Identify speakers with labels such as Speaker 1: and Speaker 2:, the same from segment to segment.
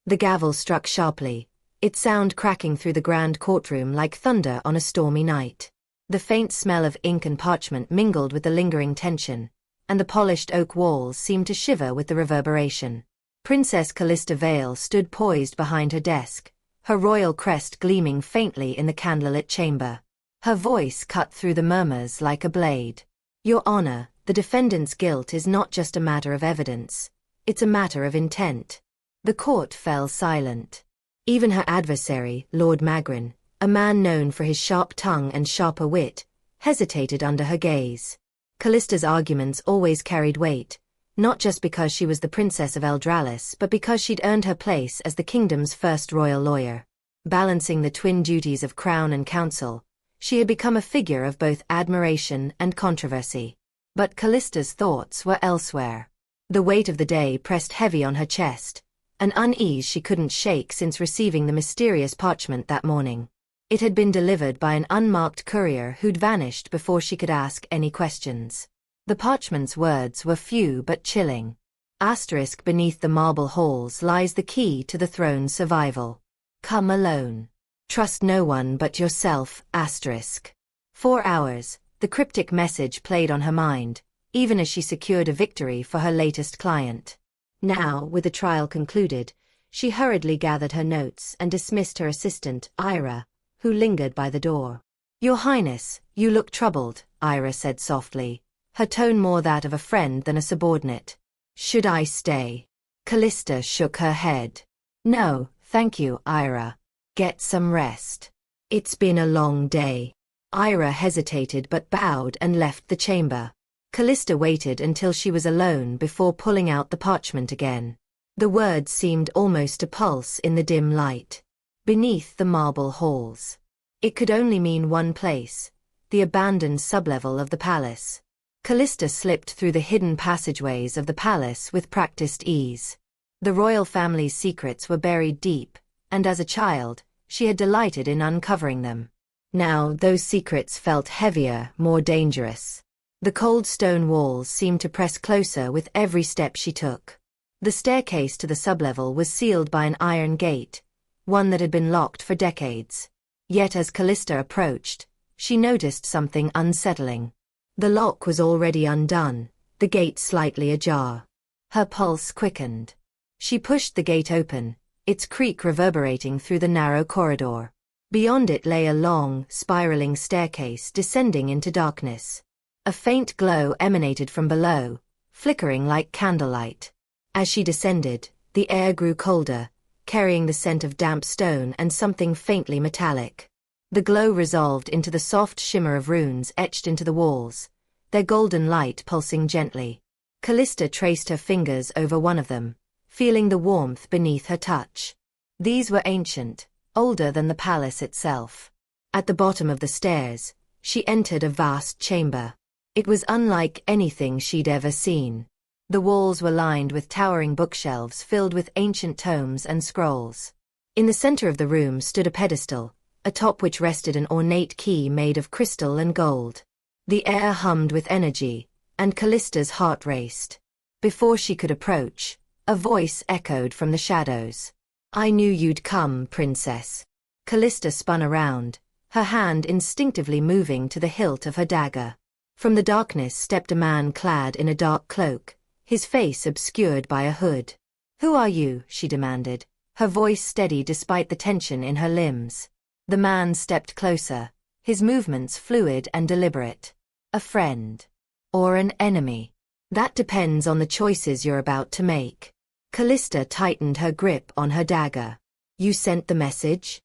Speaker 1: The gavel struck sharply, its sound cracking through the grand courtroom like thunder on a stormy night. The faint smell of ink and parchment mingled with the lingering tension, and the polished oak walls seemed to shiver with the reverberation. Princess Callista Vale stood poised behind her desk, her royal crest gleaming faintly in the candlelit chamber. Her voice cut through the murmurs like a blade. "Your Honor, the defendant's guilt is not just a matter of evidence, it's a matter of intent." The court fell silent. Even her adversary, Lord Magrin, a man known for his sharp tongue and sharper wit, hesitated under her gaze. Callista's arguments always carried weight, not just because she was the Princess of Eldralis but because she'd earned her place as the kingdom's first royal lawyer. Balancing the twin duties of crown and council, she had become a figure of both admiration and controversy. But Callista's thoughts were elsewhere. The weight of the day pressed heavy on her chest, an unease she couldn't shake since receiving the mysterious parchment that morning. It had been delivered by an unmarked courier who'd vanished before she could ask any questions. The parchment's words were few but chilling. Asterisk beneath the marble halls lies the key to the throne's survival. Come alone. Trust no one but yourself, asterisk. 4 hours, the cryptic message played on her mind, even as she secured a victory for her latest client. Now, with the trial concluded, she hurriedly gathered her notes and dismissed her assistant, Ira, who lingered by the door. "Your Highness, you look troubled," Ira said softly, her tone more that of a friend than a subordinate. "Should I stay?" Callista shook her head. "No, thank you, Ira. Get some rest. It's been a long day." Ira hesitated but bowed and left the chamber. Callista waited until she was alone before pulling out the parchment again. The words seemed almost to pulse in the dim light. Beneath the marble halls. It could only mean one place, the abandoned sublevel of the palace. Callista slipped through the hidden passageways of the palace with practiced ease. The royal family's secrets were buried deep, and as a child, she had delighted in uncovering them. Now those secrets felt heavier, more dangerous. The cold stone walls seemed to press closer with every step she took. The staircase to the sublevel was sealed by an iron gate, one that had been locked for decades. Yet as Callista approached, she noticed something unsettling. The lock was already undone, the gate slightly ajar. Her pulse quickened. She pushed the gate open, its creak reverberating through the narrow corridor. Beyond it lay a long, spiraling staircase descending into darkness. A faint glow emanated from below, flickering like candlelight. As she descended, the air grew colder, carrying the scent of damp stone and something faintly metallic. The glow resolved into the soft shimmer of runes etched into the walls, their golden light pulsing gently. Callista traced her fingers over one of them, feeling the warmth beneath her touch. These were ancient, older than the palace itself. At the bottom of the stairs, she entered a vast chamber. It was unlike anything she'd ever seen. The walls were lined with towering bookshelves filled with ancient tomes and scrolls. In the center of the room stood a pedestal, atop which rested an ornate key made of crystal and gold. The air hummed with energy, and Callista's heart raced. Before she could approach, a voice echoed from the shadows. "I knew you'd come, Princess." Callista spun around, her hand instinctively moving to the hilt of her dagger. From the darkness stepped a man clad in a dark cloak, his face obscured by a hood. "Who are you?" she demanded, her voice steady despite the tension in her limbs. The man stepped closer, his movements fluid and deliberate. "A friend. Or an enemy. That depends on the choices you're about to make." Callista tightened her grip on her dagger. "You sent the message?"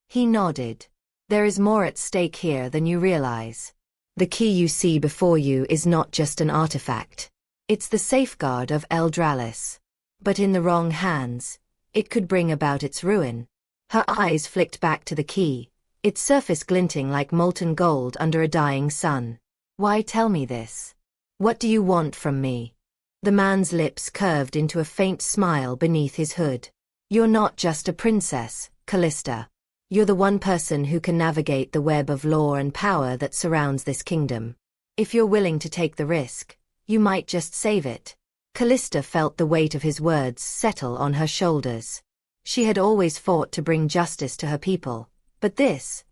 Speaker 1: He nodded. "There is more at stake here than you realize. The key you see before you is not just an artifact. It's the safeguard of Eldralis. But in the wrong hands, it could bring about its ruin." Her eyes flicked back to the key, its surface glinting like molten gold under a dying sun. "Why tell me this? What do you want from me?" The man's lips curved into a faint smile beneath his hood. "You're not just a princess, Callista. You're the one person who can navigate the web of law and power that surrounds this kingdom. If you're willing to take the risk, you might just save it." Callista felt the weight of his words settle on her shoulders. She had always fought to bring justice to her people, but this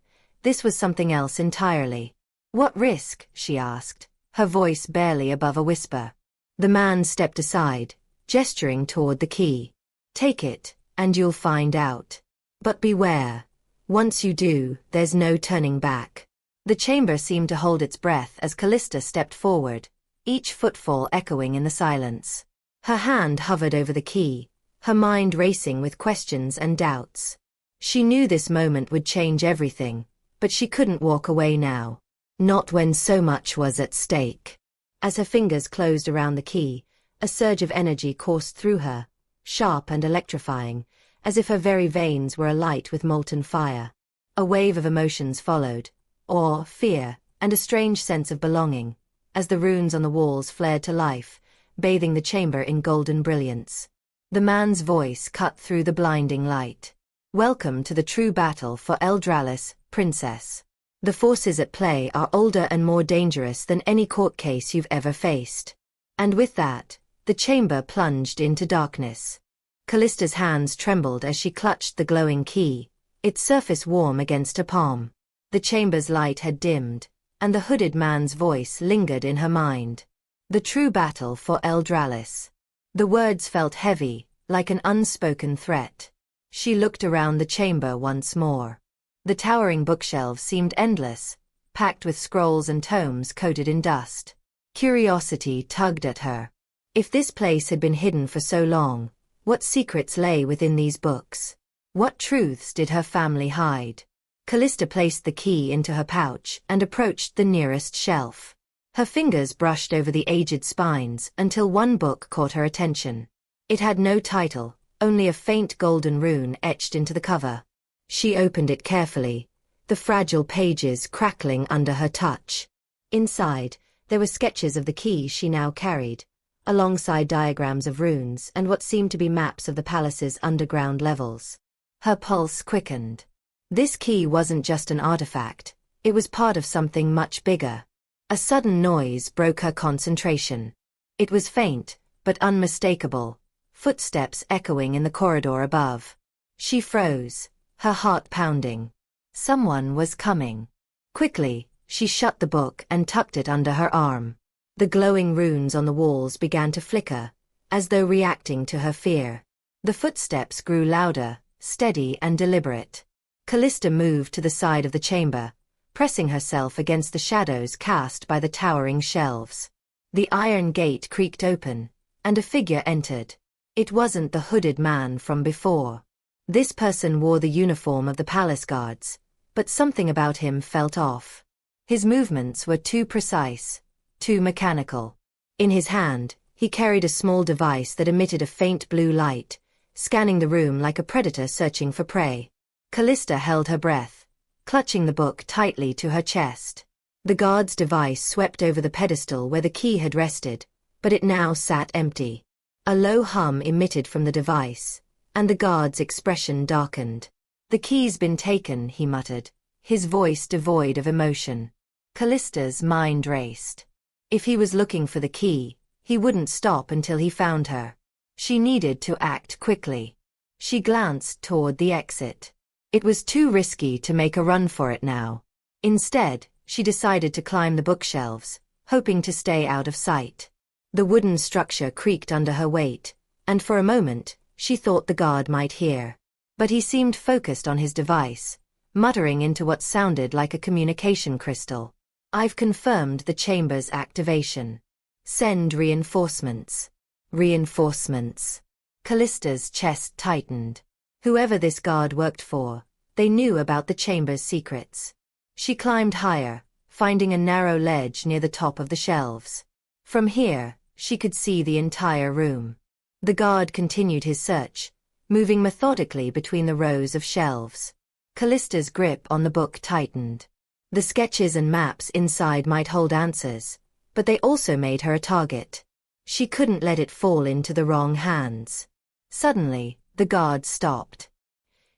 Speaker 1: was something else entirely. "What risk?" she asked, her voice barely above a whisper. The man stepped aside, gesturing toward the key. "Take it, and you'll find out. But beware. Once you do, there's no turning back." The chamber seemed to hold its breath as Callista stepped forward, each footfall echoing in the silence. Her hand hovered over the key, her mind racing with questions and doubts. She knew this moment would change everything, but she couldn't walk away now. Not when so much was at stake. As her fingers closed around the key, a surge of energy coursed through her, sharp and electrifying, as if her very veins were alight with molten fire. A wave of emotions followed, awe, fear, and a strange sense of belonging, as the runes on the walls flared to life, bathing the chamber in golden brilliance. The man's voice cut through the blinding light. "Welcome to the true battle for Eldralis, Princess. The forces at play are older and more dangerous than any court case you've ever faced." And with that, the chamber plunged into darkness. Callista's hands trembled as she clutched the glowing key, its surface warm against her palm. The chamber's light had dimmed, and the hooded man's voice lingered in her mind. "The true battle for Eldralis." The words felt heavy, like an unspoken threat. She looked around the chamber once more. The towering bookshelves seemed endless, packed with scrolls and tomes coated in dust. Curiosity tugged at her. If this place had been hidden for so long, what secrets lay within these books? What truths did her family hide? Callista placed the key into her pouch and approached the nearest shelf. Her fingers brushed over the aged spines until one book caught her attention. It had no title, only a faint golden rune etched into the cover. She opened it carefully, the fragile pages crackling under her touch. Inside, there were sketches of the key she now carried, alongside diagrams of runes and what seemed to be maps of the palace's underground levels. Her pulse quickened. This key wasn't just an artifact, it was part of something much bigger. A sudden noise broke her concentration. It was faint, but unmistakable, footsteps echoing in the corridor above. She froze, her heart pounding. Someone was coming. Quickly, she shut the book and tucked it under her arm. The glowing runes on the walls began to flicker, as though reacting to her fear. The footsteps grew louder, steady and deliberate. Callista moved to the side of the chamber, pressing herself against the shadows cast by the towering shelves. The iron gate creaked open, and a figure entered. It wasn't the hooded man from before. This person wore the uniform of the palace guards, but something about him felt off. His movements were too precise, too mechanical. In his hand, he carried a small device that emitted a faint blue light, scanning the room like a predator searching for prey. Callista held her breath, clutching the book tightly to her chest. The guard's device swept over the pedestal where the key had rested, but it now sat empty. A low hum emitted from the device, and the guard's expression darkened. "The key's been taken," he muttered, his voice devoid of emotion. Callista's mind raced. If he was looking for the key, he wouldn't stop until he found her. She needed to act quickly. She glanced toward the exit. It was too risky to make a run for it now. Instead, she decided to climb the bookshelves, hoping to stay out of sight. The wooden structure creaked under her weight, and for a moment, she thought the guard might hear. But he seemed focused on his device, muttering into what sounded like a communication crystal. "I've confirmed the chamber's activation. Send reinforcements." Reinforcements. Callista's chest tightened. Whoever this guard worked for, they knew about the chamber's secrets. She climbed higher, finding a narrow ledge near the top of the shelves. From here, she could see the entire room. The guard continued his search, moving methodically between the rows of shelves. Callista's grip on the book tightened. The sketches and maps inside might hold answers, but they also made her a target. She couldn't let it fall into the wrong hands. Suddenly, the guard stopped.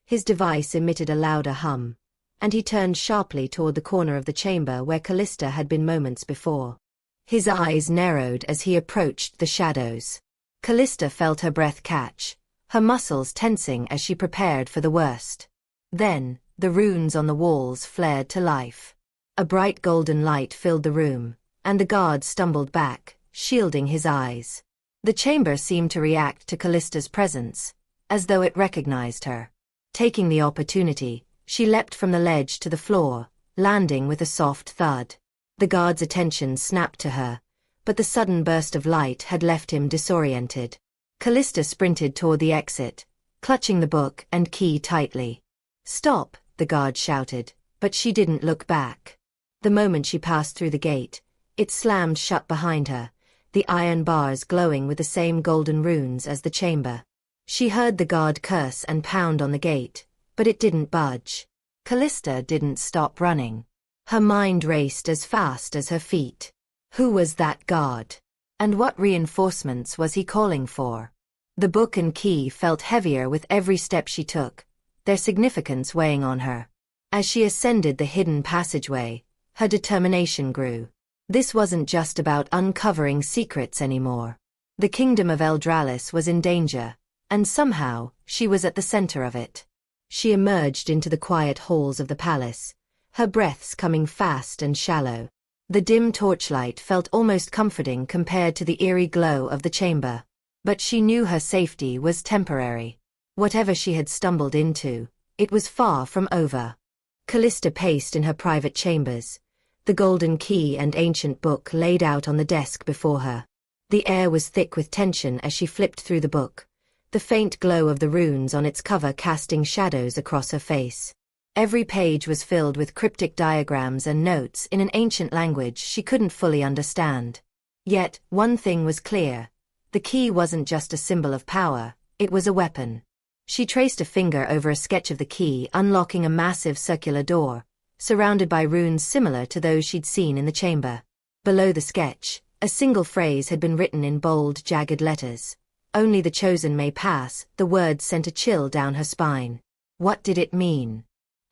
Speaker 1: His device emitted a louder hum, and he turned sharply toward the corner of the chamber where Callista had been moments before. His eyes narrowed as he approached the shadows. Callista felt her breath catch, her muscles tensing as she prepared for the worst. Then, the runes on the walls flared to life. A bright golden light filled the room, and the guard stumbled back, shielding his eyes. The chamber seemed to react to Callista's presence, as though it recognized her. Taking the opportunity, she leapt from the ledge to the floor, landing with a soft thud. The guard's attention snapped to her, but the sudden burst of light had left him disoriented. Callista sprinted toward the exit, clutching the book and key tightly. "Stop," the guard shouted, but she didn't look back. The moment she passed through the gate, it slammed shut behind her, the iron bars glowing with the same golden runes as the chamber. She heard the guard curse and pound on the gate, but it didn't budge. Callista didn't stop running. Her mind raced as fast as her feet. Who was that guard? And what reinforcements was he calling for? The book and key felt heavier with every step she took, their significance weighing on her. As she ascended the hidden passageway, her determination grew. This wasn't just about uncovering secrets anymore. The kingdom of Eldralis was in danger, and somehow, she was at the center of it. She emerged into the quiet halls of the palace, her breaths coming fast and shallow. The dim torchlight felt almost comforting compared to the eerie glow of the chamber. But she knew her safety was temporary. Whatever she had stumbled into, it was far from over. Callista paced in her private chambers, the golden key and ancient book laid out on the desk before her. The air was thick with tension as she flipped through the book, the faint glow of the runes on its cover casting shadows across her face. Every page was filled with cryptic diagrams and notes in an ancient language she couldn't fully understand. Yet, one thing was clear. The key wasn't just a symbol of power, it was a weapon. She traced a finger over a sketch of the key, unlocking a massive circular door, surrounded by runes similar to those she'd seen in the chamber. Below the sketch, a single phrase had been written in bold, jagged letters. "Only the chosen may pass." The words sent a chill down her spine. What did it mean?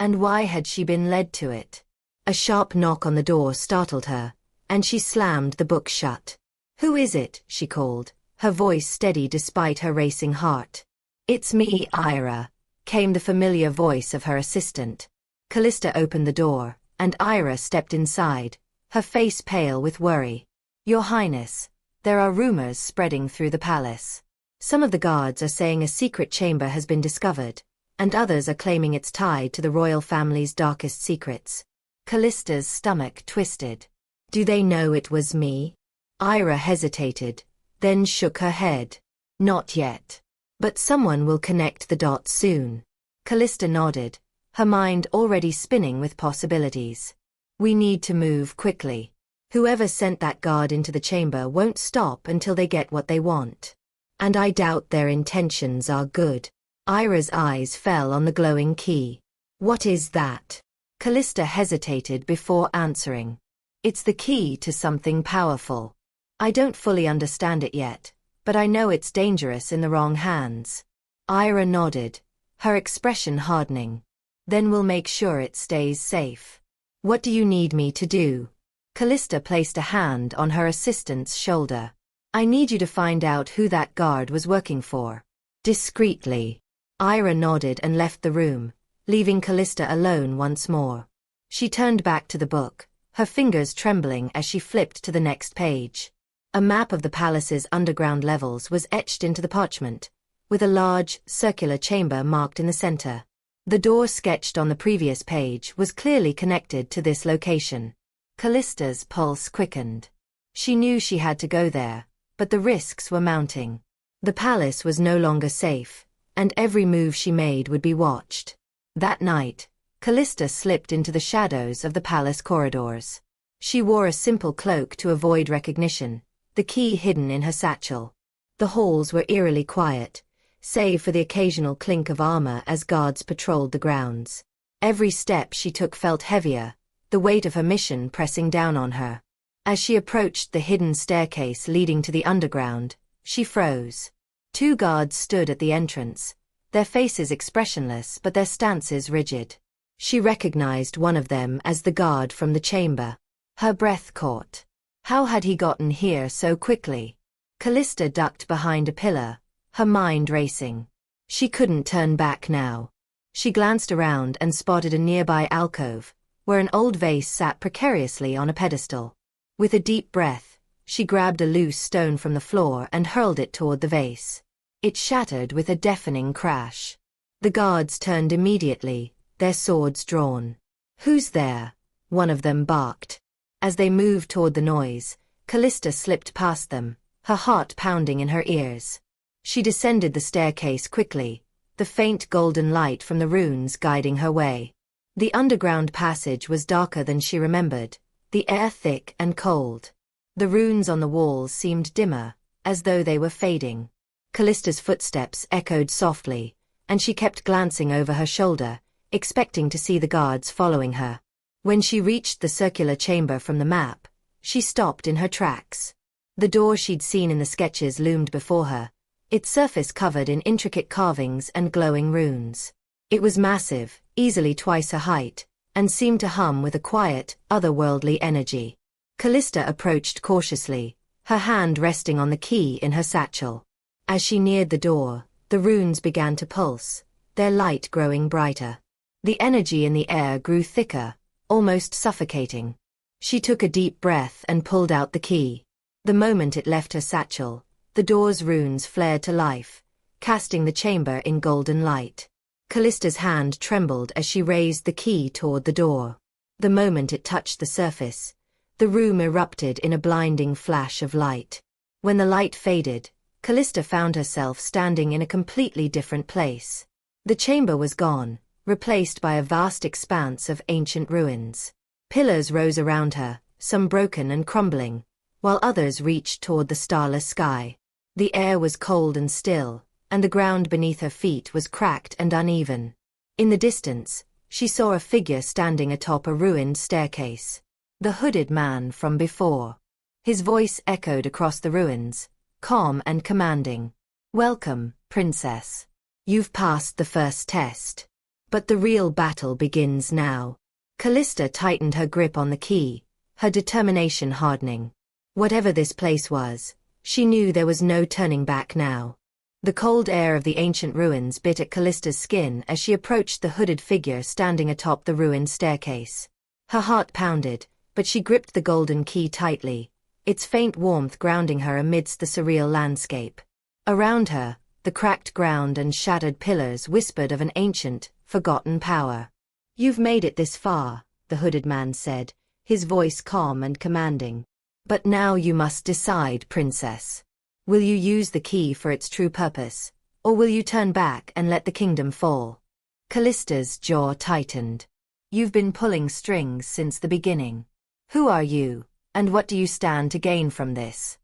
Speaker 1: And why had she been led to it? A sharp knock on the door startled her, and she slammed the book shut. "Who is it?" she called, her voice steady despite her racing heart. "It's me, Ira," came the familiar voice of her assistant. Callista opened the door, and Ira stepped inside, her face pale with worry. "Your Highness, there are rumors spreading through the palace. Some of the guards are saying a secret chamber has been discovered, and others are claiming it's tied to the royal family's darkest secrets." Callista's stomach twisted. "Do they know it was me?" Ira hesitated, then shook her head. "Not yet. But someone will connect the dots soon." Callista nodded, her mind already spinning with possibilities. "We need to move quickly. Whoever sent that guard into the chamber won't stop until they get what they want. And I doubt their intentions are good." Ira's eyes fell on the glowing key. "What is that?" Callista hesitated before answering. "It's the key to something powerful. I don't fully understand it yet, but I know it's dangerous in the wrong hands." Ira nodded, her expression hardening. "Then we'll make sure it stays safe. What do you need me to do?" Callista placed a hand on her assistant's shoulder. "I need you to find out who that guard was working for." Discreetly. Ira nodded and left the room, leaving Callista alone once more. She turned back to the book, her fingers trembling as she flipped to the next page. A map of the palace's underground levels was etched into the parchment, with a large, circular chamber marked in the center. The door sketched on the previous page was clearly connected to this location. Callista's pulse quickened. She knew she had to go there, but the risks were mounting. The palace was no longer safe, and every move she made would be watched. That night, Callista slipped into the shadows of the palace corridors. She wore a simple cloak to avoid recognition, the key hidden in her satchel. The halls were eerily quiet, save for the occasional clink of armor as guards patrolled the grounds. Every step she took felt heavier, the weight of her mission pressing down on her. As she approached the hidden staircase leading to the underground, she froze. 2 guards stood at the entrance, their faces expressionless but their stances rigid. She recognized one of them as the guard from the chamber. Her breath caught. How had he gotten here so quickly? Callista ducked behind a pillar, her mind racing. She couldn't turn back now. She glanced around and spotted a nearby alcove, where an old vase sat precariously on a pedestal. With a deep breath, she grabbed a loose stone from the floor and hurled it toward the vase. It shattered with a deafening crash. The guards turned immediately, their swords drawn. "Who's there?" one of them barked. As they moved toward the noise, Callista slipped past them, her heart pounding in her ears. She descended the staircase quickly, the faint golden light from the runes guiding her way. The underground passage was darker than she remembered, the air thick and cold. The runes on the walls seemed dimmer, as though they were fading. Callista's footsteps echoed softly, and she kept glancing over her shoulder, expecting to see the guards following her. When she reached the circular chamber from the map, she stopped in her tracks. The door she'd seen in the sketches loomed before her, its surface covered in intricate carvings and glowing runes. It was massive, easily twice her height, and seemed to hum with a quiet, otherworldly energy. Callista approached cautiously, her hand resting on the key in her satchel. As she neared the door, the runes began to pulse, their light growing brighter. The energy in the air grew thicker, almost suffocating. She took a deep breath and pulled out the key. The moment it left her satchel, the door's runes flared to life, casting the chamber in golden light. Callista's hand trembled as she raised the key toward the door. The moment it touched the surface, the room erupted in a blinding flash of light. When the light faded, Callista found herself standing in a completely different place. The chamber was gone, replaced by a vast expanse of ancient ruins. Pillars rose around her, some broken and crumbling, while others reached toward the starless sky. The air was cold and still, and the ground beneath her feet was cracked and uneven. In the distance, she saw a figure standing atop a ruined staircase. The hooded man from before. His voice echoed across the ruins, calm and commanding. "Welcome, princess. You've passed the first test. But the real battle begins now." Callista tightened her grip on the key, her determination hardening. Whatever this place was, she knew there was no turning back now. The cold air of the ancient ruins bit at Callista's skin as she approached the hooded figure standing atop the ruined staircase. Her heart pounded, but she gripped the golden key tightly, its faint warmth grounding her amidst the surreal landscape. Around her, the cracked ground and shattered pillars whispered of an ancient, forgotten power. "You've made it this far," the hooded man said, his voice calm and commanding. "But now you must decide, princess. Will you use the key for its true purpose, or will you turn back and let the kingdom fall?" Callista's jaw tightened. "You've been pulling strings since the beginning. Who are you, and what do you stand to gain from this?"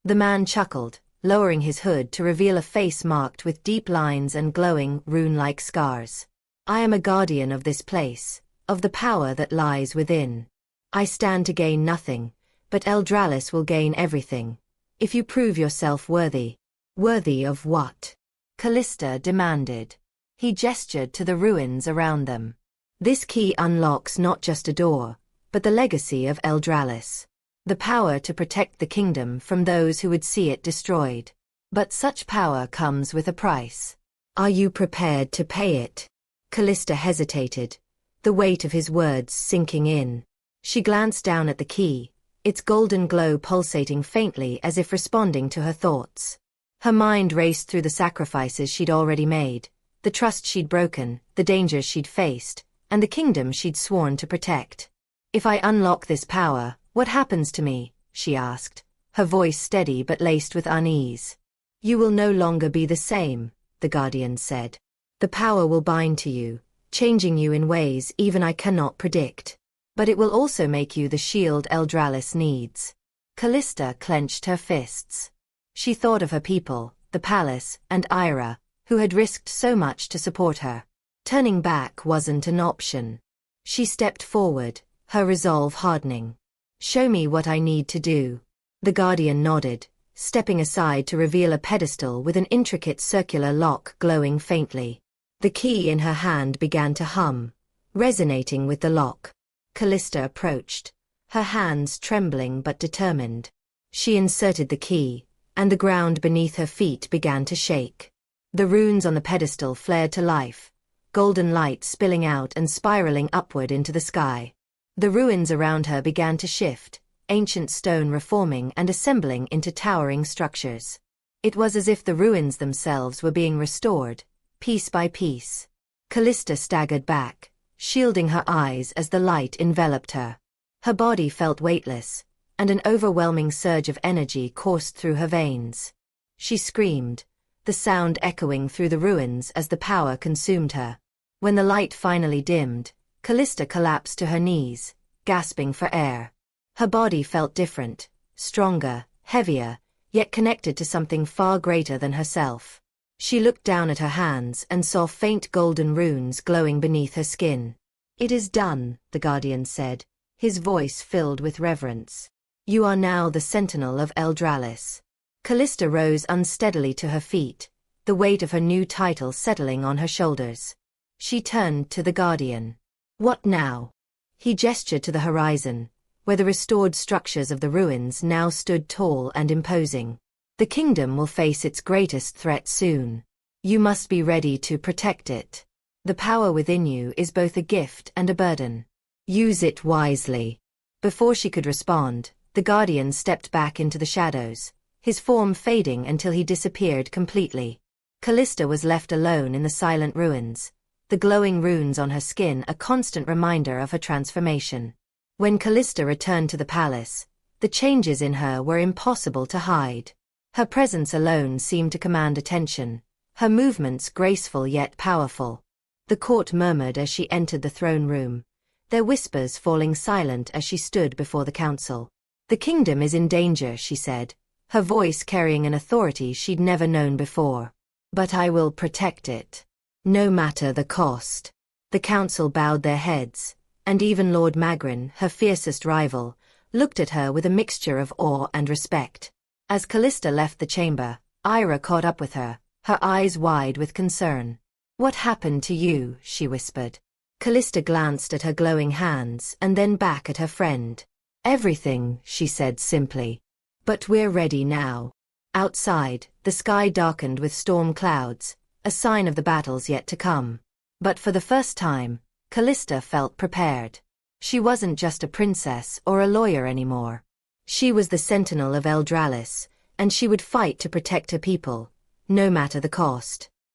Speaker 1: The man chuckled, lowering his hood to reveal a face marked with deep lines and glowing, rune-like scars. "I am a guardian of this place, of the power that lies within. I stand to gain nothing, but Eldralis will gain everything, if you prove yourself worthy." "Worthy of what?" Callista demanded. He gestured to the ruins around them. "This key unlocks not just a door, but the legacy of Eldralis. The power to protect the kingdom from those who would see it destroyed. But such power comes with a price. Are you prepared to pay it?" Callista hesitated, the weight of his words sinking in. She glanced down at the key, its golden glow pulsating faintly as if responding to her thoughts. Her mind raced through the sacrifices she'd already made, the trust she'd broken, the dangers she'd faced, and the kingdom she'd sworn to protect. "If I unlock this power, what happens to me?" she asked, her voice steady but laced with unease. "You will no longer be the same," the guardian said. "The power will bind to you, changing you in ways even I cannot predict. But it will also make you the shield Eldralis needs." Callista clenched her fists. She thought of her people, the palace, and Ira, who had risked so much to support her. Turning back wasn't an option. She stepped forward, her resolve hardening. "Show me what I need to do." The guardian nodded, stepping aside to reveal a pedestal with an intricate circular lock glowing faintly. The key in her hand began to hum, resonating with the lock. Callista approached, her hands trembling but determined. She inserted the key, and the ground beneath her feet began to shake. The runes on the pedestal flared to life, golden light spilling out and spiraling upward into the sky. The ruins around her began to shift, ancient stone reforming and assembling into towering structures. It was as if the ruins themselves were being restored, piece by piece. Callista staggered back, shielding her eyes as the light enveloped her. Her body felt weightless, and an overwhelming surge of energy coursed through her veins. She screamed, the sound echoing through the ruins as the power consumed her. When the light finally dimmed, Callista collapsed to her knees, gasping for air. Her body felt different, stronger, heavier, yet connected to something far greater than herself. She looked down at her hands and saw faint golden runes glowing beneath her skin. "It is done," the Guardian said, his voice filled with reverence. "You are now the Sentinel of Eldralis." Callista rose unsteadily to her feet, the weight of her new title settling on her shoulders. She turned to the Guardian. "What now?" He gestured to the horizon, where the restored structures of the ruins now stood tall and imposing. "The kingdom will face its greatest threat soon. You must be ready to protect it. The power within you is both a gift and a burden. Use it wisely." Before she could respond, the Guardian stepped back into the shadows, his form fading until he disappeared completely. Callista was left alone in the silent ruins, the glowing runes on her skin a constant reminder of her transformation. When Callista returned to the palace, the changes in her were impossible to hide. Her presence alone seemed to command attention, her movements graceful yet powerful. The court murmured as she entered the throne room, their whispers falling silent as she stood before the council. "The kingdom is in danger," she said, her voice carrying an authority she'd never known before. "But I will protect it, no matter the cost." The council bowed their heads, and even Lord Magrin, her fiercest rival, looked at her with a mixture of awe and respect. As Callista left the chamber, Ira caught up with her, her eyes wide with concern. "What happened to you?" she whispered. Callista glanced at her glowing hands and then back at her friend. "Everything," she said simply. "But we're ready now." Outside, the sky darkened with storm clouds, a sign of the battles yet to come. But for the first time, Callista felt prepared. She wasn't just a princess or a lawyer anymore. She was the Sentinel of Eldralis, and she would fight to protect her people, no matter the cost.